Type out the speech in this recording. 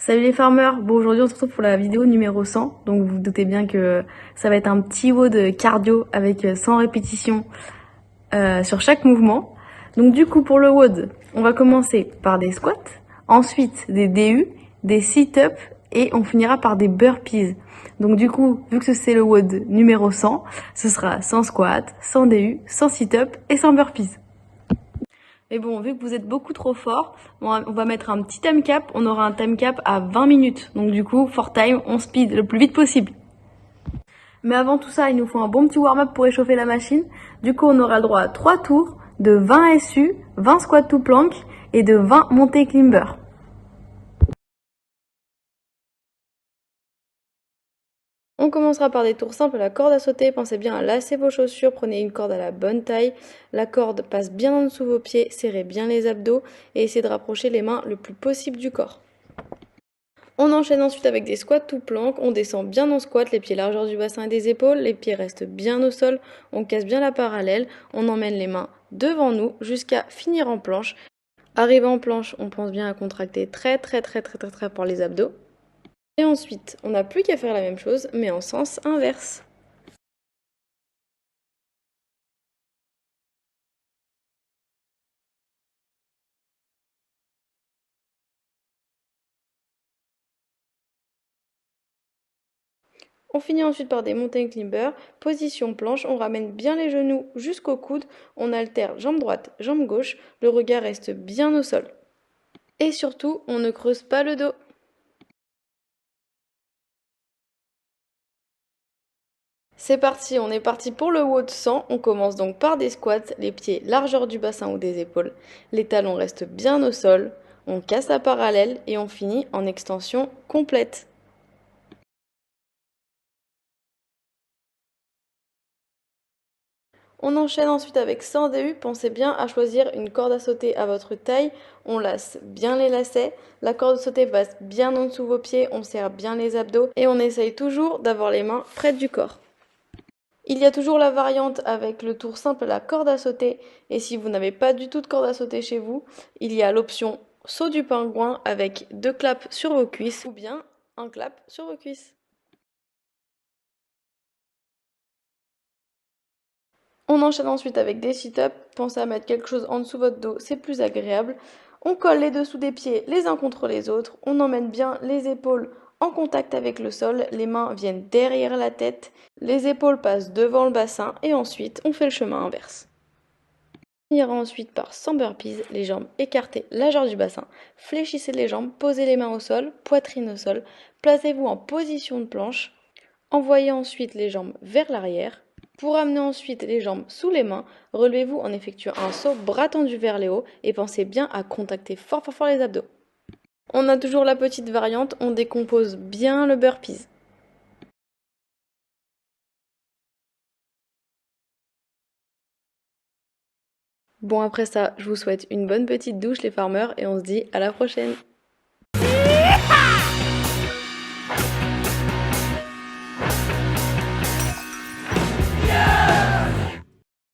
Salut les farmers, bon aujourd'hui on se retrouve pour la vidéo numéro 100, donc vous vous doutez bien que ça va être un petit WOD de cardio avec 100 répétitions sur chaque mouvement. Donc du coup pour le WOD, on va commencer par des squats, ensuite des DU, des sit-ups et on finira par des burpees. Donc du coup, vu que c'est le WOD numéro 100, ce sera 100 squats, 100 DU, 100 sit-ups et 100 burpees. Mais bon, vu que vous êtes beaucoup trop fort, on va mettre un petit time cap. On aura un time cap à 20 minutes. Donc du coup, for time, on speed le plus vite possible. Mais avant tout ça, il nous faut un bon petit warm-up pour échauffer la machine. Du coup, on aura le droit à 3 tours de 20 SU, 20 squats to plank et de 20 montées climber. On commencera par des tours simples à la corde à sauter. Pensez bien à lasser vos chaussures, prenez une corde à la bonne taille. La corde passe bien en dessous de vos pieds, serrez bien les abdos et essayez de rapprocher les mains le plus possible du corps. On enchaîne ensuite avec des squats tout plank, on descend bien en squat, les pieds largeur du bassin et des épaules, les pieds restent bien au sol, on casse bien la parallèle, on emmène les mains devant nous jusqu'à finir en planche. Arrivé en planche, on pense bien à contracter très fort les abdos. Et ensuite, on n'a plus qu'à faire la même chose, mais en sens inverse. On finit ensuite par des mountain climbers, position planche, on ramène bien les genoux jusqu'au coude, on alterne jambe droite, jambe gauche, le regard reste bien au sol. Et surtout, on ne creuse pas le dos. C'est parti, on est parti pour le WOD 100. On commence donc par des squats, les pieds largeur du bassin ou des épaules. Les talons restent bien au sol. On casse la parallèle et on finit en extension complète. On enchaîne ensuite avec 100 DU. Pensez bien à choisir une corde à sauter à votre taille. On lasse bien les lacets. La corde à sauter passe bien en dessous de vos pieds. On serre bien les abdos et on essaye toujours d'avoir les mains près du corps. Il y a toujours la variante avec le tour simple à la corde à sauter. Et si vous n'avez pas du tout de corde à sauter chez vous, il y a l'option saut du pingouin avec 2 claps sur vos cuisses ou bien un clap sur vos cuisses. On enchaîne ensuite avec des sit-ups. Pensez à mettre quelque chose en dessous de votre dos, c'est plus agréable. On colle les dessous des pieds les uns contre les autres. On emmène bien les épaules en contact avec le sol. Les mains viennent derrière la tête. Les épaules passent devant le bassin et ensuite on fait le chemin inverse. On ira ensuite par 100 burpees, les jambes écartées, largeur du bassin. Fléchissez les jambes, posez les mains au sol, poitrine au sol. Placez-vous en position de planche. Envoyez ensuite les jambes vers l'arrière. Pour amener ensuite les jambes sous les mains, relevez-vous en effectuant un saut bras tendus vers les hauts et pensez bien à contacter fort les abdos. On a toujours la petite variante, on décompose bien le burpees. Bon après ça, je vous souhaite une bonne petite douche les farmers et on se dit à la prochaine.